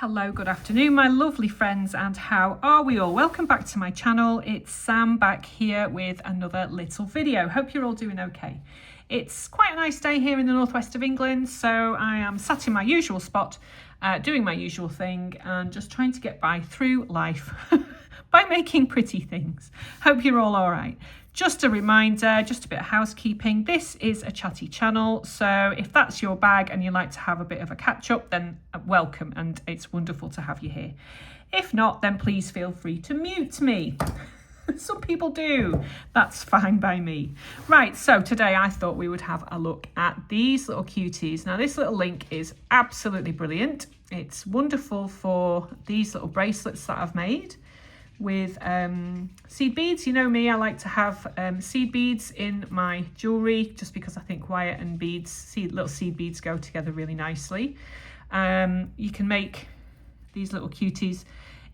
Hello, good afternoon, my lovely friends, and how are we all? Welcome back to my channel. It's Sam back here with another little video. Hope you're all doing okay. It's quite a nice day here in the northwest of England, so I am sat in my usual spot, doing my usual thing and just trying to get by through life by making pretty things. Hope you're all right. Just a reminder, just a bit of housekeeping. This is a chatty channel, so if that's your bag and you like to have a bit of a catch up, then welcome, and it's wonderful to have you here. If not, then please feel free to mute me. Some people do. That's fine by me. Right, so today I thought we would have a look at these little cuties. Now this little link is absolutely brilliant. It's wonderful for these little bracelets that I've made with seed beads. You know me, I like to have seed beads in my jewellery just because I think wire and beads, little seed beads go together really nicely. You can make these little cuties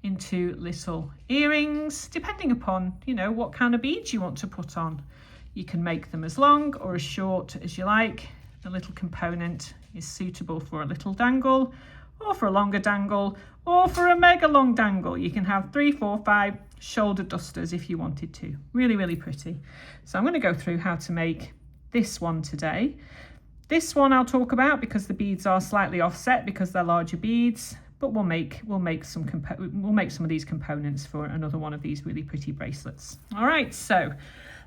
into little earrings depending upon, you know, what kind of beads you want to put on. You can make them as long or as short as you like. The little component is suitable for a little dangle, or for a longer dangle, or for a mega long dangle. You can have 3, 4, 5 shoulder dusters if you wanted to. Really, really pretty. So I'm going to go through how to make this one today. This one I'll talk about because the beads are slightly offset because they're larger beads, but we'll make some of these components for another one of these really pretty bracelets. All right, so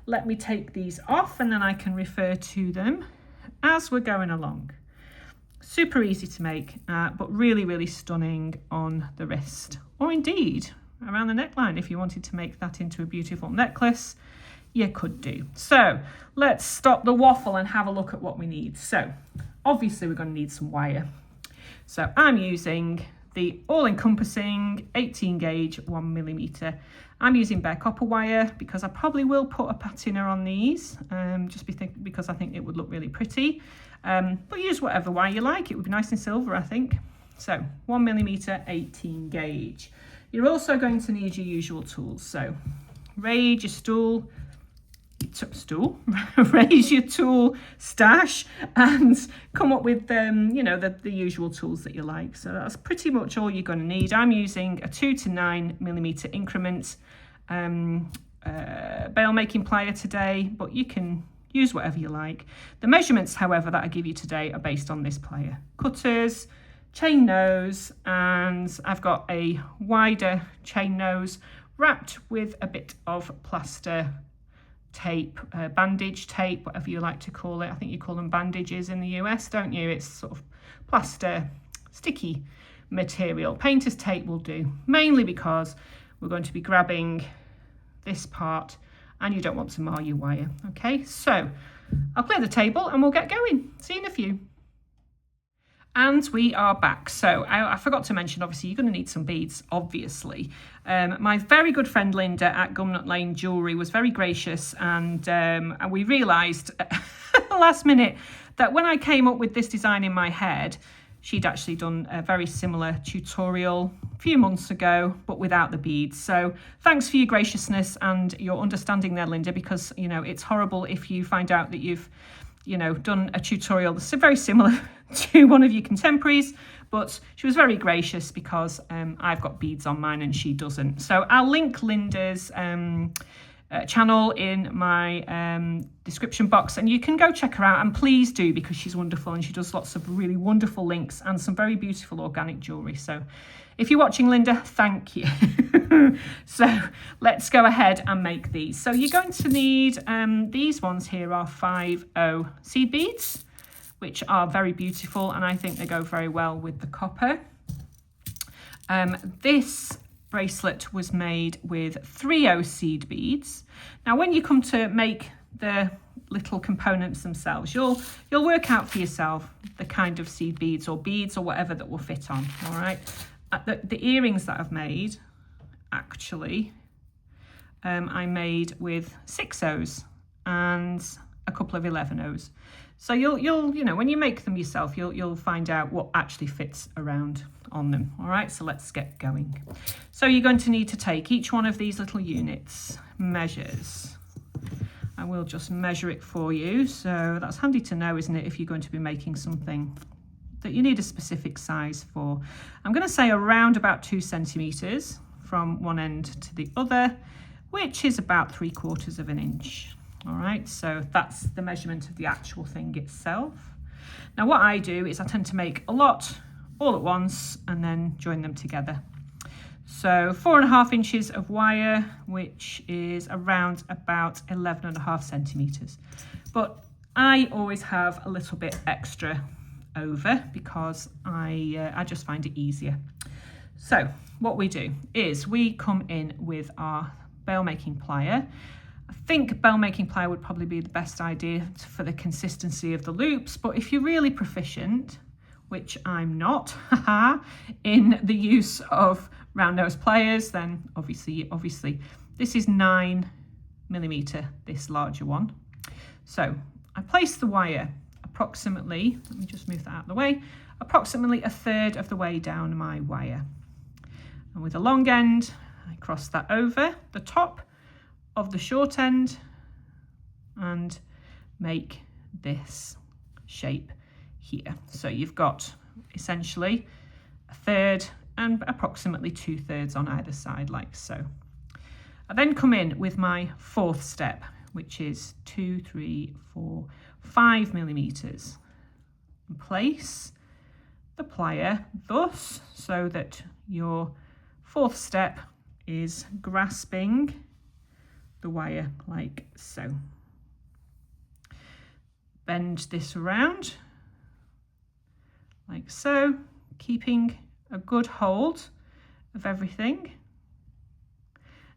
let me take these off and then I can refer to them as we're going along. Super easy to make, but really, really stunning on the wrist, or indeed around the neckline. If you wanted to make that into a beautiful necklace, you could do. So let's stop the waffle and have a look at what we need. So obviously we're going to need some wire. So I'm using the all-encompassing 18 gauge 1mm. I'm using bare copper wire because I probably will put a patina on these, because I think it would look really pretty. But use whatever wire you like. It would be nice and silver, I think. So 1mm 18 gauge. You're also going to need your usual tools. So raise your raise your tool stash and come up with you know, the usual tools that you like. So that's pretty much all you're going to need. I'm using a 2 to 9mm increment bail making plier today, but you can use whatever you like. The measurements, however, that I give you today are based on this plier. Cutters, chain nose, and I've got a wider chain nose wrapped with a bit of plaster tape, bandage tape, whatever you like to call it. I think you call them bandages in the US, don't you? It's sort of plaster, sticky material. Painter's tape will do, mainly because we're going to be grabbing this part and you don't want to mar your wire. Okay, so I'll clear the table and we'll get going. See you in a few. And we are back. So I forgot to mention, obviously, you're going to need some beads, obviously. My very good friend Linda at Gumnut Lane Jewellery was very gracious, and we realised at the last minute that when I came up with this design in my head, she'd actually done a very similar tutorial a few months ago, but without the beads. So thanks for your graciousness and your understanding there, Linda, because, you know, it's horrible if you find out that you've, you know, done a tutorial that's very similar to one of your contemporaries, but she was very gracious because I've got beads on mine and she doesn't. So I'll link Linda's channel in my description box and you can go check her out, and please do, because she's wonderful and she does lots of really wonderful links and some very beautiful organic jewellery. So if you're watching, Linda, thank you. So let's go ahead and make these. So you're going to need, these ones here are 5/0 seed beads, which are very beautiful, and I think they go very well with the copper. This bracelet was made with 3/0 seed beads. Now when you come to make the little components themselves, you'll work out for yourself the kind of seed beads or whatever that will fit on. All right, the earrings that I've made, actually, I made with 6/0s and a couple of 11/0s. So you'll you know, when you make them yourself, you'll find out what actually fits around on them. All right, so let's get going. So you're going to need to take each one of these little units, measures. I will just measure it for you. So that's handy to know, isn't it, if you're going to be making something that you need a specific size for. I'm going to say around about 2 centimeters from one end to the other, which is about 3/4 of an inch. All right, so that's the measurement of the actual thing itself. Now what I do is I tend to make a lot all at once and then join them together. So 4.5 inches of wire, which is around about 11.5 centimeters. But I always have a little bit extra over because I just find it easier. So what we do is we come in with our bail making plier. I think bail making plier would probably be the best idea for the consistency of the loops, but if you're really proficient, which I'm not, in the use of round nose pliers, then obviously this is 9mm, this larger one. So I place the wire approximately, let me just move that out of the way, approximately 1/3 of the way down my wire. And with the long end, I cross that over the top of the short end and make this shape here. So you've got essentially 1/3 and approximately 2/3 on either side, like so. I then come in with my 4th step, which is 2, 3, 4, 5mm, and place the plier thus so that your 4th step is grasping the wire like so. Bend this around like so, keeping a good hold of everything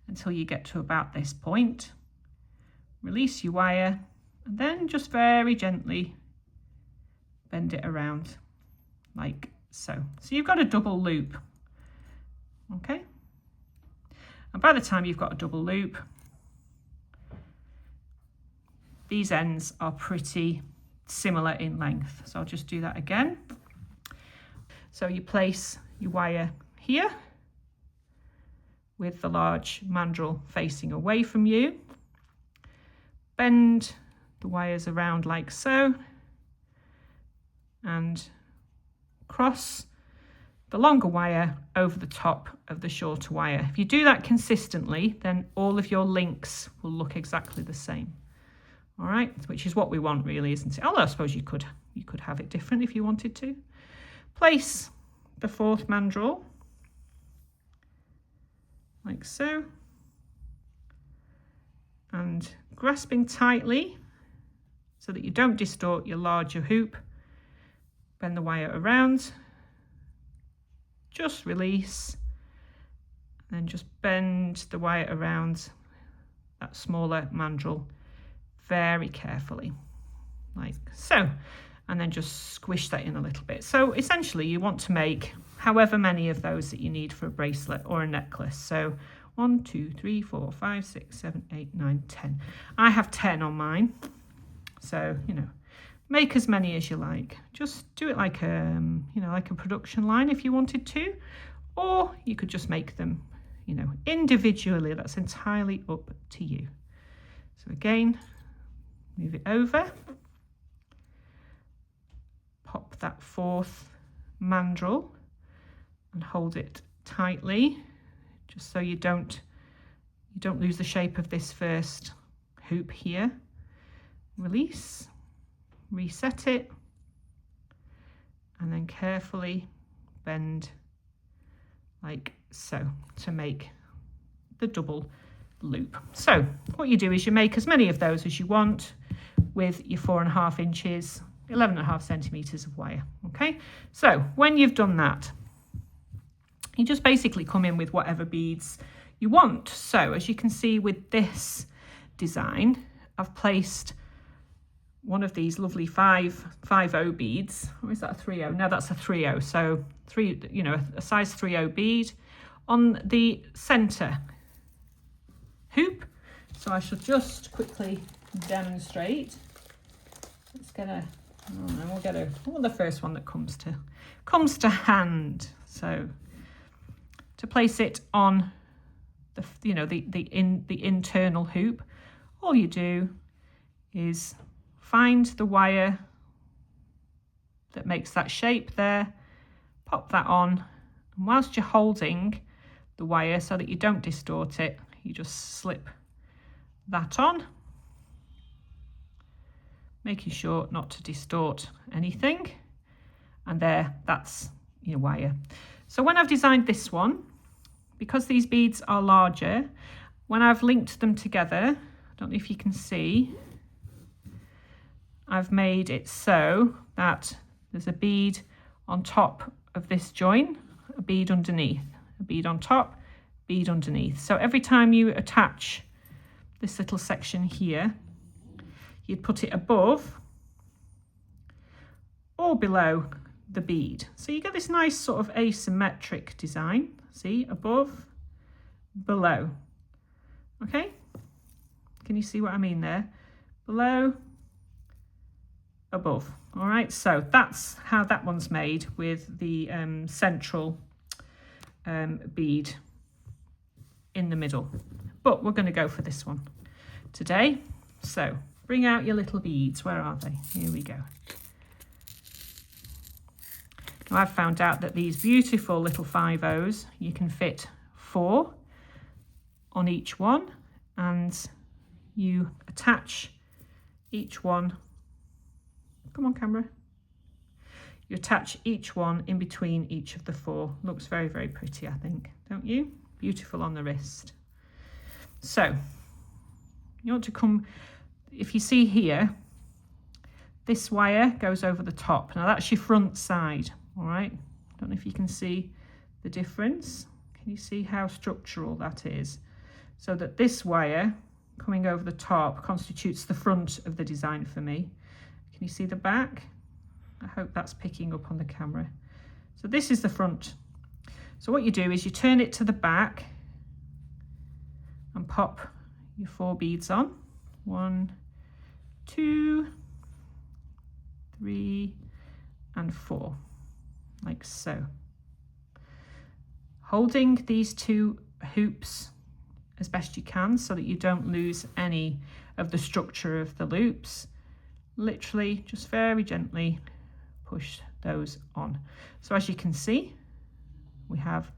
until you get to about this point. Release your wire and then just very gently bend it around like so. So you've got a double loop, okay? And by the time you've got a double loop, these ends are pretty similar in length. So I'll just do that again. So you place your wire here with the large mandrel facing away from you. Bend the wires around like so and cross the longer wire over the top of the shorter wire. If you do that consistently, then all of your links will look exactly the same. All right, which is what we want really, isn't it? Although I suppose you could have it different if you wanted to. Place the 4th mandrel like so, and grasping tightly so that you don't distort your larger hoop, bend the wire around, just release, and then just bend the wire around that smaller mandrel very carefully, like so, and then just squish that in a little bit. So essentially you want to make however many of those that you need for a bracelet or a necklace. So 1, 2, 3, 4, 5, 6, 7, 8, 9, 10. I have 10 on mine. So, you know, make as many as you like. Just do it like like a production line if you wanted to, or you could just make them, you know, individually. That's entirely up to you. So again, move it over, pop that 4th mandrel and hold it tightly, just so you don't lose the shape of this first hoop here. Release, reset it, and then carefully bend like so to make the double loop. So what you do is you make as many of those as you want with your 4.5 inches, 11.5 centimeters of wire. Okay, so when you've done that, you just basically come in with whatever beads you want. So as you can see with this design, I've placed one of these lovely 5/0 beads. Or is that a 3/0? No, that's a 3/0. So a size 3/0 bead on the center hoop. So I shall just quickly demonstrate. Let's get a, we'll the first one that comes to hand. So to place it on the internal hoop, all you do is find the wire that makes that shape there. Pop that on, and whilst you're holding the wire so that you don't distort it, you just slip that on, making sure not to distort anything. And there, that's your wire. So when I've designed this one, because these beads are larger, when I've linked them together, I don't know if you can see, I've made it so that there's a bead on top of this join, a bead underneath, a bead on top, bead underneath. So every time you attach this little section here, you'd put it above or below the bead. So you get this nice sort of asymmetric design. See, above, below. Okay, can you see what I mean there? Below, above. All right, so that's how that one's made with the central bead in the middle. But we're going to go for this one today. So bring out your little beads. Where are they? Here we go. Now I've found out that these beautiful little 5/0s, you can fit 4 on each one, and you attach each one. Come on, camera. You attach each one in between each of the 4. Looks very, very pretty, I think, don't you? Beautiful on the wrist. So you want to come, if you see here, this wire goes over the top. Now that's your front side, all right? Don't know if you can see the difference. Can you see how structural that is? So that this wire coming over the top constitutes the front of the design for me. Can you see the back? I hope that's picking up on the camera. So this is the front. So what you do is you turn it to the back and pop your 4 beads on. 1, 2, 3, and 4, like so. Holding these 2 hoops as best you can so that you don't lose any of the structure of the loops. Literally just very gently push those on. So as you can see, we have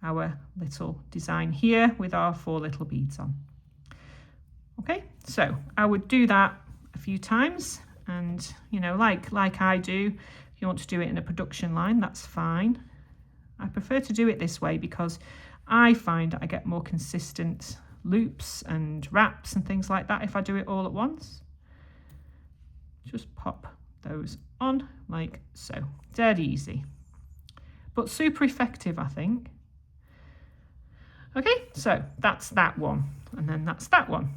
our little design here with our 4 little beads on. Okay, so I would do that a few times, and you know, like I do, if you want to do it in a production line, that's fine. I prefer to do it this way because I find I get more consistent loops and wraps and things like that if I do it all at once. Just pop those on like so. Dead easy, but super effective, I think. Okay, so that's that one, and then that's that one.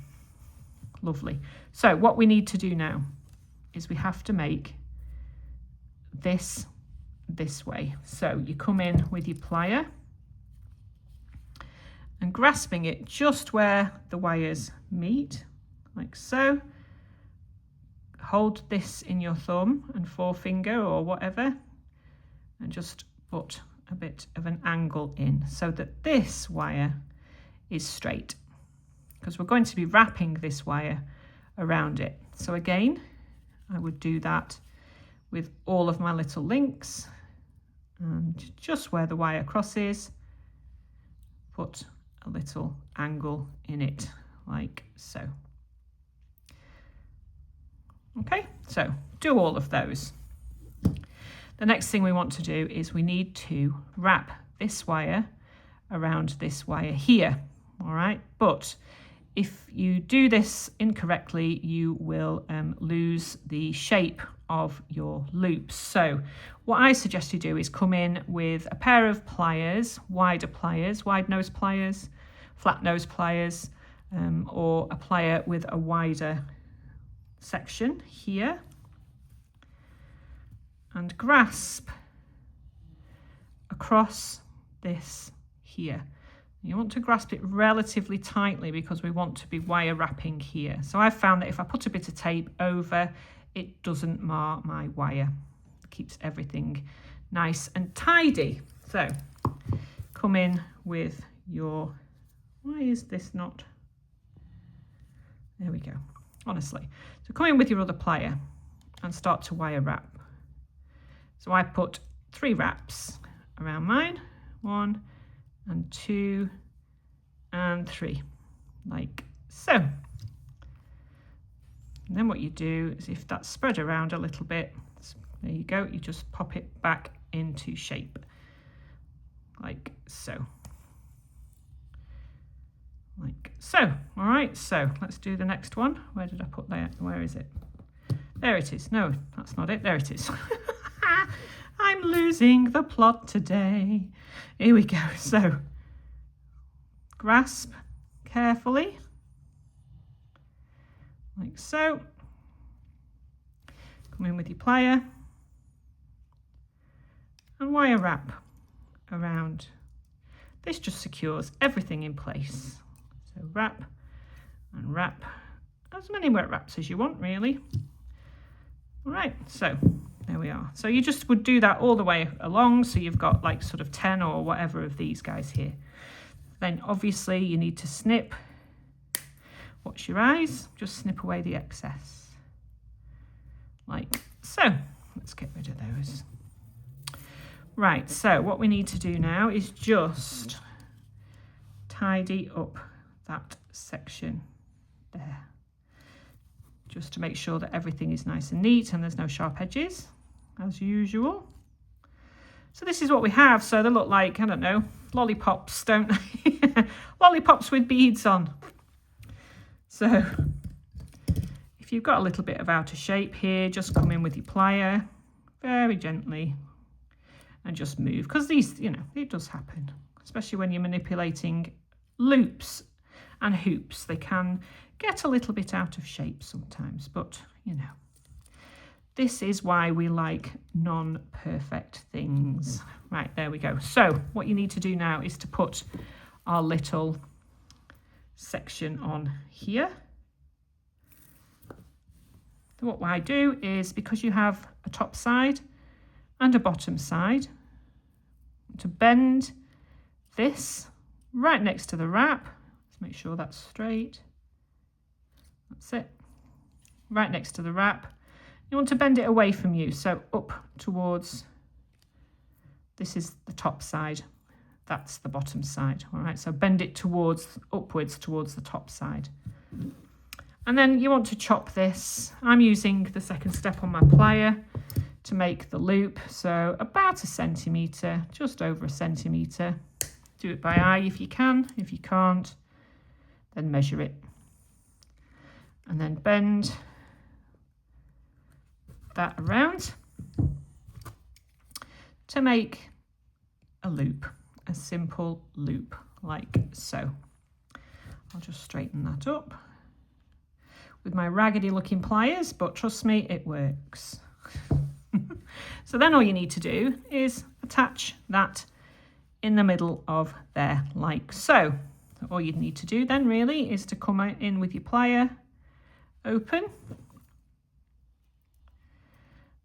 Lovely. So what we need to do now is we have to make this way. So you come in with your plier and grasping it just where the wires meet, like so. Hold this in your thumb and forefinger or whatever, and just put a bit of an angle in so that this wire is straight, because we're going to be wrapping this wire around it. So again, I would do that with all of my little links, and just where the wire crosses, put a little angle in it like so. Okay, so do all of those. The next thing we want to do is we need to wrap this wire around this wire here, all right? But if you do this incorrectly, you will lose the shape of your loops. So what I suggest you do is come in with a pair of pliers, wide nose pliers, flat nose pliers, or a plier with a wider section here, and grasp across this here. You want to grasp it relatively tightly because we want to be wire wrapping here. So I've found that if I put a bit of tape over, it doesn't mar my wire. It keeps everything nice and tidy. So come in with your, why is this not, there we go, honestly. So come in with your other plier and start to wire wrap. So I put 3 wraps around mine, 1 and 2 and 3, like so. And then what you do is, if that's spread around a little bit, there you go, you just pop it back into shape, like so. Like so. All right, so let's do the next one. Where did I put that? Where is it? There it is. No, that's not it. There it is. I'm losing the plot today. Here we go. So grasp carefully, like so. Come in with your plier and wire wrap around. This just secures everything in place. So wrap and wrap, as many wet wraps as you want, really. All right, so there we are. So you just would do that all the way along. So you've got like sort of 10 or whatever of these guys here. Then obviously you need to snip. Watch your eyes, just snip away the excess. Like so. Let's get rid of those. Right, so what we need to do now is just tidy up that section there, just to make sure that everything is nice and neat and there's no sharp edges, as usual. So this is what we have. So they look like, I don't know, lollipops, don't they? Lollipops with beads on. So if you've got a little bit of out of shape here, just come in with your plier very gently and just move, because these, you know, it does happen, especially when you're manipulating loops and hoops. They can get a little bit out of shape sometimes, but you know, this is why we like non-perfect things. Right, there we go. So what you need to do now is to put our little section on here. So what I do is, because you have a top side and a bottom side, to bend this right next to the wrap. Let's make sure that's straight. That's it. Right next to the wrap. You want to bend it away from you, so up towards, this is the top side, that's the bottom side. All right, so bend it towards, upwards towards the top side. And then you want to chop this. I'm using the second step on my plier to make the loop, so about 1 centimetre, just over 1 centimetre. Do it by eye if you can. If you can't, then measure it. And then bend that around to make a loop, a simple loop like so. I'll just straighten that up with my raggedy looking pliers, but trust me, it works. So then all you need to do is attach that in the middle of there, like so. All you need to do then really is to come in with your plier, open,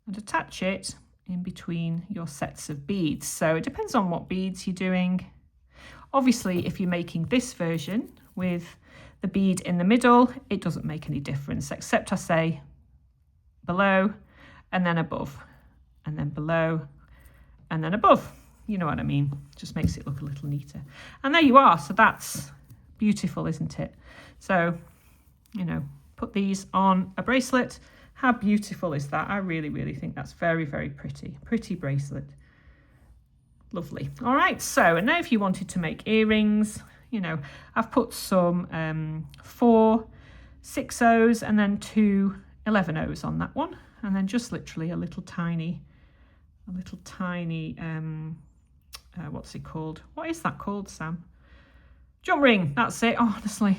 and attach it in between your sets of beads. So it depends on what beads you're doing. Obviously, if you're making this version with the bead in the middle, it doesn't make any difference, except I say below and then above, and then below and then above. You know what I mean? Just makes it look a little neater. And there you are. So that's beautiful, isn't it? So, you know, put these on a bracelet. How beautiful is that? I really, really think that's very, very pretty. Pretty bracelet. Lovely. All right. So, and now if you wanted to make earrings, you know, I've put some 4 6/0s and then 2 11/0s on that one. And then just literally a little tiny, what's it called? What is that called, Sam? Jump ring. That's it. Oh, honestly.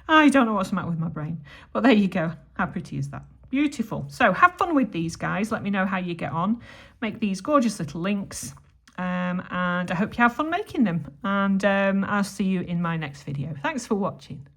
I don't know what's the matter with my brain. But there you go. How pretty is that? Beautiful. So have fun with these guys. Let me know how you get on. Make these gorgeous little links. And I hope you have fun making them. And I'll see you in my next video. Thanks for watching.